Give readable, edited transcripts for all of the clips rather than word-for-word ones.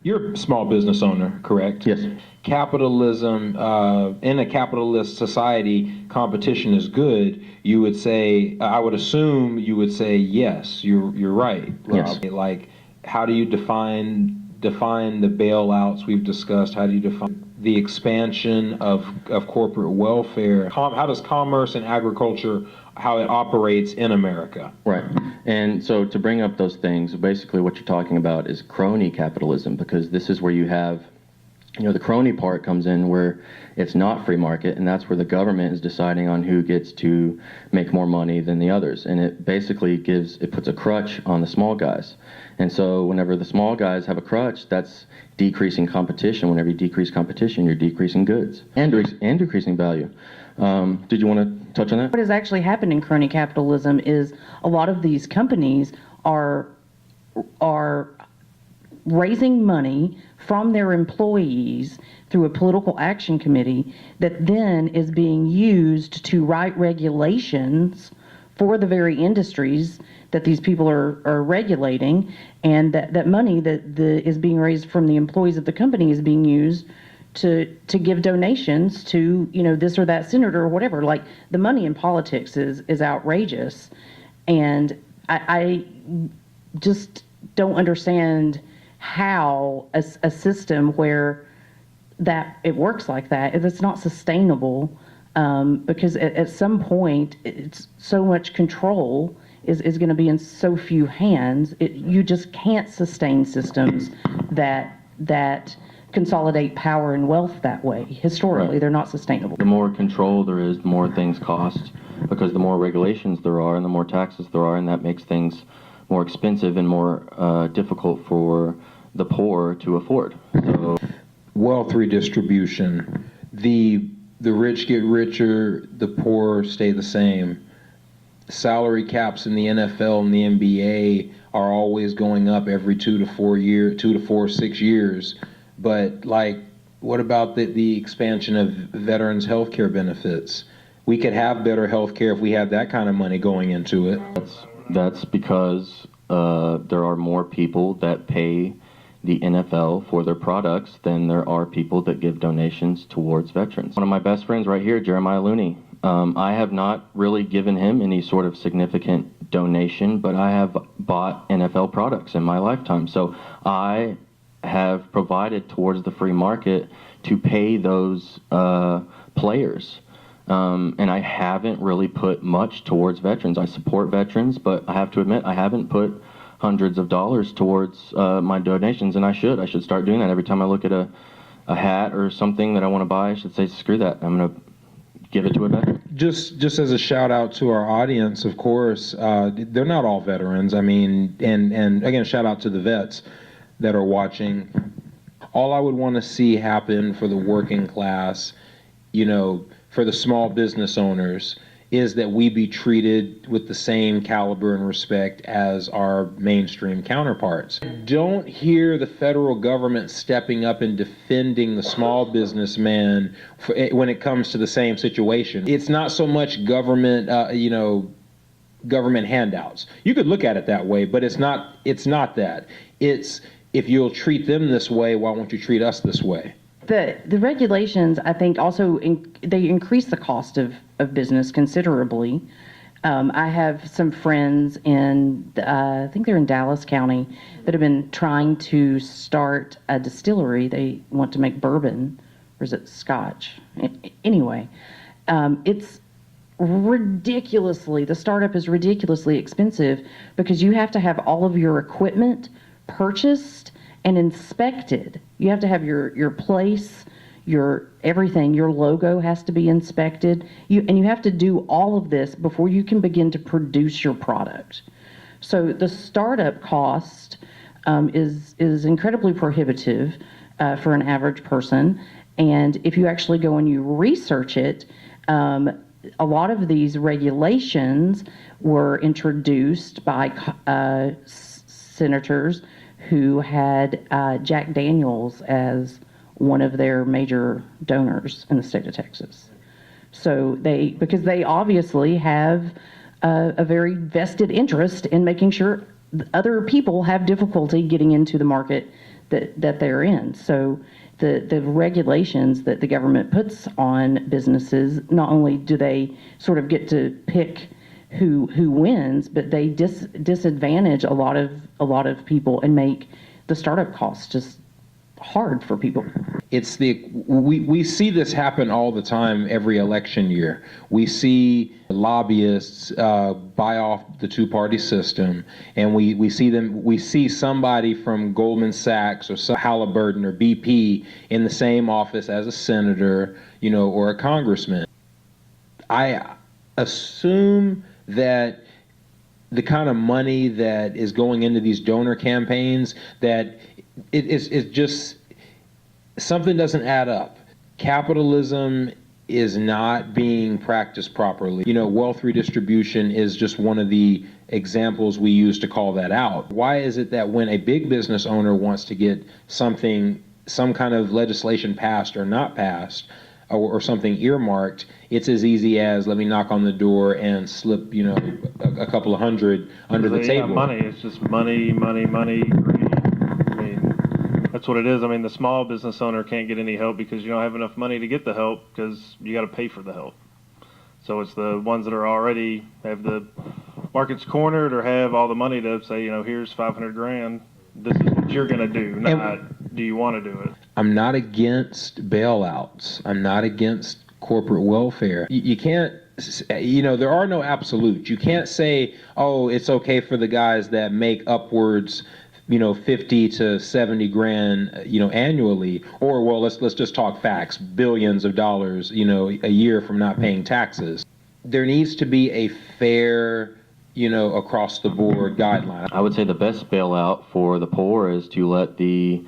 You're a small business owner, correct? Yes. Capitalism, in a capitalist society, competition is good. You would say, I would assume you would say, yes, you're right. Yes. Like, how do you define the bailouts we've discussed? How do you define the expansion of corporate welfare? How does commerce and agriculture, how it operates in America? Right. And so to bring up those things, basically what you're talking about is crony capitalism, because this is where you have, the crony part comes in where it's not free market, and that's where the government is deciding on who gets to make more money than the others. And it basically puts a crutch on the small guys. And so whenever the small guys have a crutch, that's decreasing competition. Whenever you decrease competition, you're decreasing goods and decreasing value. Did you want to touch on that? What has actually happened in crony capitalism is a lot of these companies are raising money from their employees through a political action committee that then is being used to write regulations for the very industries that these people are regulating, and that money that is being raised from the employees of the company is being used to give donations to this or that senator or whatever. Like, the money in politics is outrageous, and I just don't understand how a system where that it works like that, if it's not sustainable, because at some point it's so much control is going to be in so few hands. You just can't sustain systems that consolidate power and wealth that way. Historically, Right. They're not sustainable. The more control there is, the more things cost, because the more regulations there are and the more taxes there are, and that makes things more expensive and more difficult for the poor to afford. So, Wealth redistribution. The rich get richer, the poor stay the same. Salary caps in the NFL and the NBA are always going up every 2 to 4, 6 years. But what about the expansion of veterans' health care benefits? We could have better health care if we had that kind of money going into it. that's because there are more people that pay the NFL for their products than there are people that give donations towards veterans. One of my best friends right here, Jeremiah Looney, I have not really given him any sort of significant donation, but I have bought NFL products in my lifetime. So I have provided towards the free market to pay those players. And I haven't really put much towards veterans. I support veterans, but I have to admit I haven't put hundreds of dollars towards my donations, and I should start doing that. Every time I look at a hat or something that I want to buy, I should say, screw that, I'm going to give it to a veteran. Just as a shout out to our audience, of course, they're not all veterans. I mean, and again, shout out to the vets that are watching. All I would want to see happen for the working class, for the small business owners, is that we be treated with the same caliber and respect as our mainstream counterparts. Don't hear the federal government stepping up and defending the small businessman when it comes to the same situation. It's not so much government, government handouts. You could look at it that way, but it's not that. It's, if you'll treat them this way, why won't you treat us this way? The regulations, I think, also they increase the cost of business considerably. I have some friends in, I think they're in Dallas County, that have been trying to start a distillery. They want to make bourbon, or is it scotch? Anyway, it's the startup is ridiculously expensive because you have to have all of your equipment purchased and inspected. You have to have your place, your everything, your logo has to be inspected. You have to do all of this before you can begin to produce your product. So the startup cost is incredibly prohibitive for an average person. And if you actually go and you research it, a lot of these regulations were introduced by senators who had Jack Daniels as one of their major donors in the state of Texas. So because they obviously have a very vested interest in making sure other people have difficulty getting into the market that they're in. So the regulations that the government puts on businesses, not only do they sort of get to pick who wins, but they disadvantage a lot of people and make the startup costs just hard for people. It's we see this happen all the time every election year. We see lobbyists buy off the two-party system, and we see somebody from Goldman Sachs or Halliburton or BP in the same office as a senator, or a congressman. I assume that the kind of money that is going into these donor campaigns, that it's just something doesn't add up. Capitalism is not being practiced properly. Wealth redistribution is just one of the examples we use to call that out. Why is it that when a big business owner wants to get some kind of legislation passed or not passed, or something earmarked, it's as easy as, let me knock on the door and slip, a couple of hundred under the table. Money. It's just money, greed. I mean, that's what it is. I mean, the small business owner can't get any help because you don't have enough money to get the help because you got to pay for the help. So it's the ones that are already have the markets cornered or have all the money to say, here's $500,000. This is what you're going to do, not do you want to do it. I'm not against bailouts. I'm not against corporate welfare. You can't, there are no absolutes. You can't say, oh, it's okay for the guys that make upwards, 50 to 70 grand, annually, or, well, let's just talk facts, billions of dollars, a year from not paying taxes. There needs to be a fair, across the board guideline. I would say the best bailout for the poor is to let the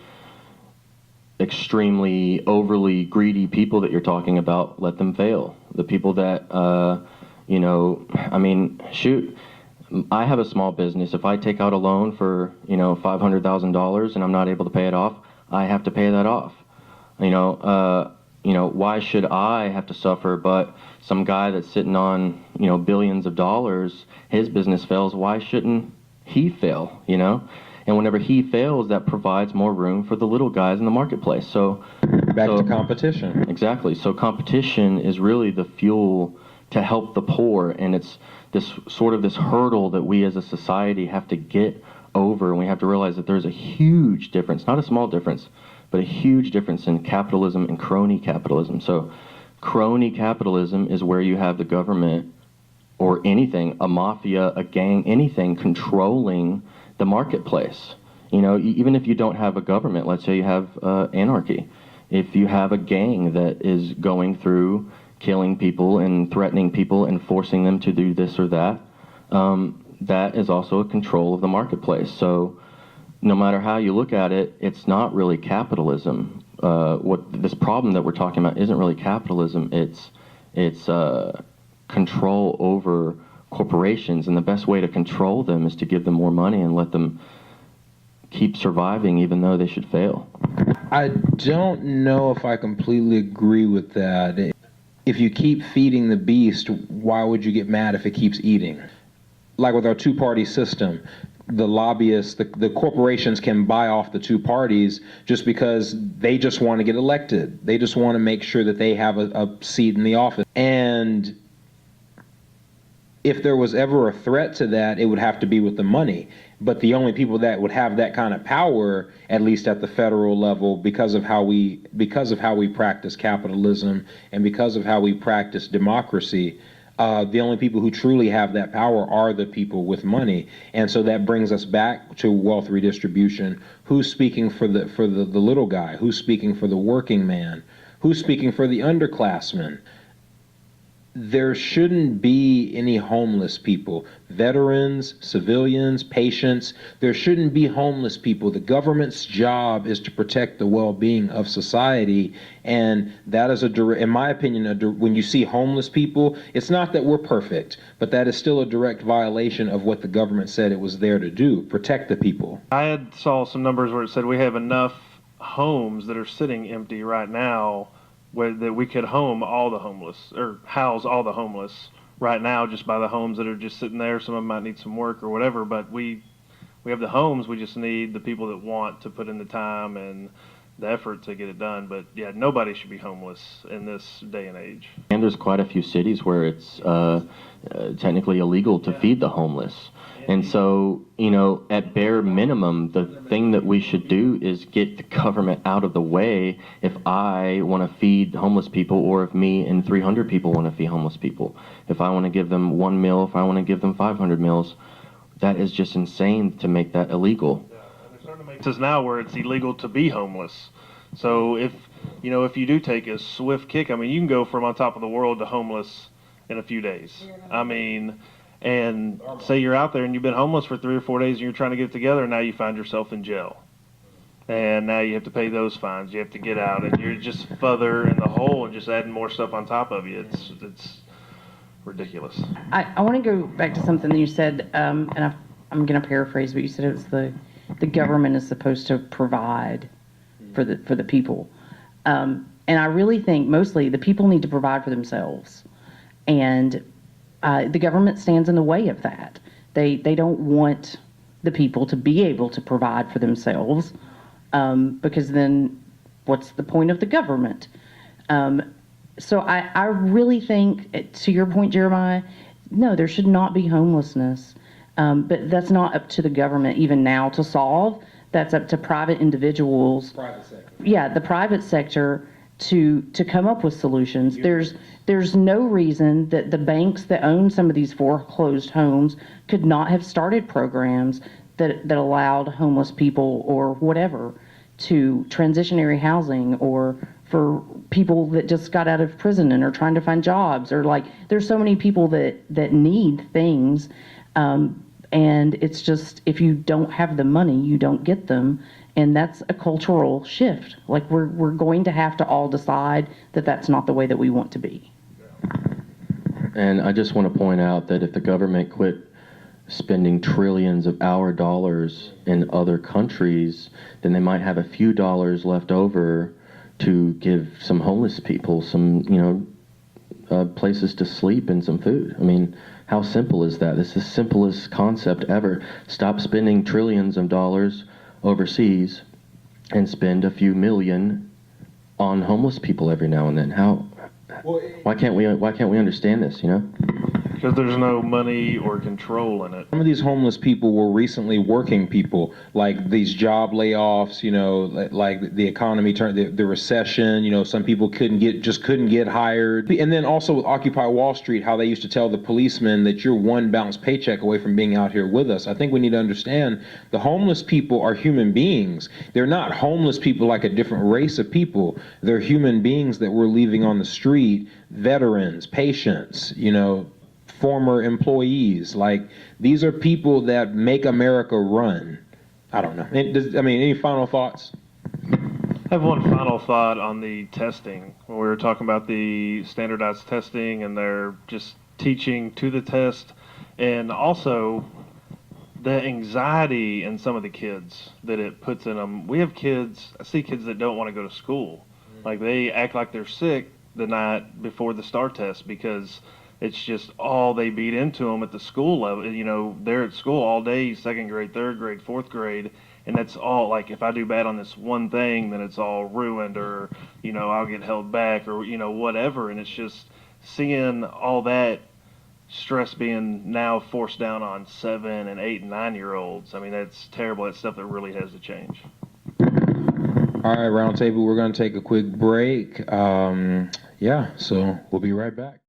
extremely overly greedy people that you're talking about, let them fail. The people that, shoot, I have a small business. If I take out a loan for, $500,000 and I'm not able to pay it off, I have to pay that off. Why should I have to suffer, but some guy that's sitting on, billions of dollars, his business fails, why shouldn't he fail, And whenever he fails, that provides more room for the little guys in the marketplace. So back to competition. Exactly. So competition is really the fuel to help the poor, and it's this hurdle that we as a society have to get over, and we have to realize that there's a huge difference, not a small difference, but a huge difference in capitalism and crony capitalism. So crony capitalism is where you have the government or anything, a mafia, a gang, anything controlling the marketplace. Even if you don't have a government, let's say you have anarchy. If you have a gang that is going through killing people and threatening people and forcing them to do this or that, that is also a control of the marketplace. So no matter how you look at it, it's not really capitalism. What this problem that we're talking about isn't really capitalism. It's control over corporations, and the best way to control them is to give them more money and let them keep surviving even though they should fail. I don't know if I completely agree with that. If you keep feeding the beast, why would you get mad if it keeps eating? Like with our two-party system, the lobbyists, the corporations can buy off the two parties just because they just want to get elected. They just want to make sure that they have a seat in the office. And if there was ever a threat to that, it would have to be with the money. But the only people that would have that kind of power, at least at the federal level, because of how we practice capitalism and because of how we practice democracy, the only people who truly have that power are the people with money. And so that brings us back to wealth redistribution. Who's speaking for the little guy? Who's speaking for the working man? Who's speaking for the underclassman? There shouldn't be any homeless people. Veterans, civilians, patients, there shouldn't be homeless people. The government's job is to protect the well-being of society, and that is in my opinion, when you see homeless people, it's not that we're perfect, but that is still a direct violation of what the government said it was there to do, protect the people. I saw some numbers where it said we have enough homes that are sitting empty right now that we could home all the homeless, or house all the homeless right now just by the homes that are just sitting there. Some of them might need some work or whatever, but we We have the homes, we just need the people that want to put in the time and the effort to get it done. But yeah, nobody should be homeless in this day and age. And there's quite a few cities where it's technically illegal to feed the homeless. And so, at bare minimum, the thing that we should do is get the government out of the way if I want to feed homeless people, or if me and 300 people want to feed homeless people. If I want to give them 1 meal, if I want to give them 500 meals, that is just insane to make that illegal. It says now where it's illegal to be homeless. So if you do take a swift kick, I mean, you can go from on top of the world to homeless in a few days. I mean, and say you're out there and you've been homeless for 3 or 4 days and you're trying to get it together, and now you find yourself in jail. And now you have to pay those fines. You have to get out, and you're just further in the hole and just adding more stuff on top of you. It's ridiculous. I want to go back to something that you said, and I'm going to paraphrase, but you said it was the government is supposed to provide for the people. And I really think mostly the people need to provide for themselves. And the government stands in the way of that. They don't want the people to be able to provide for themselves, because then what's the point of the government? So I really think, to your point, Jeremiah, no, there should not be homelessness. But that's not up to the government even now to solve. That's up to private individuals. Private sector. Yeah, the private sector to come up with solutions. There's no reason that the banks that own some of these foreclosed homes could not have started programs that allowed homeless people or whatever to transitionary housing, or for people that just got out of prison and are trying to find jobs, or there's so many people that need things. And it's just, if you don't have the money, you don't get them. And that's a cultural shift. We're going to have to all decide that that's not the way that we want to be. And I just want to point out that if the government quit spending trillions of our dollars in other countries, then they might have a few dollars left over to give some homeless people some, places to sleep and some food. I mean, how simple is that? It's the simplest concept ever. Stop spending trillions of dollars overseas and spend a few million on homeless people every now and then. Why can't we understand this, Because there's no money or control in it. Some of these homeless people were recently working people, like these job layoffs, like the economy turned, the recession, some people couldn't get hired. And then also with Occupy Wall Street, how they used to tell the policemen that you're one bounce paycheck away from being out here with us. I think we need to understand the homeless people are human beings. They're not homeless people like a different race of people. They're human beings that we're leaving on the street, veterans, patients, former employees. These are people that make America run. I don't know. Any final thoughts? I have one final thought on the testing. When we were talking about the standardized testing, and they're just teaching to the test, and also the anxiety in some of the kids that it puts in them. We have kids, I see kids that don't want to go to school. They act like they're sick the night before the STAR test because it's just all they beat into them at the school level. They're at school all day, second grade, third grade, fourth grade, and that's all, if I do bad on this one thing, then it's all ruined, or, I'll get held back, or, whatever. And it's just seeing all that stress being now forced down on 7 and 8 and 9-year-olds. I mean, that's terrible. That's stuff that really has to change. All right, Roundtable, we're going to take a quick break. So we'll be right back.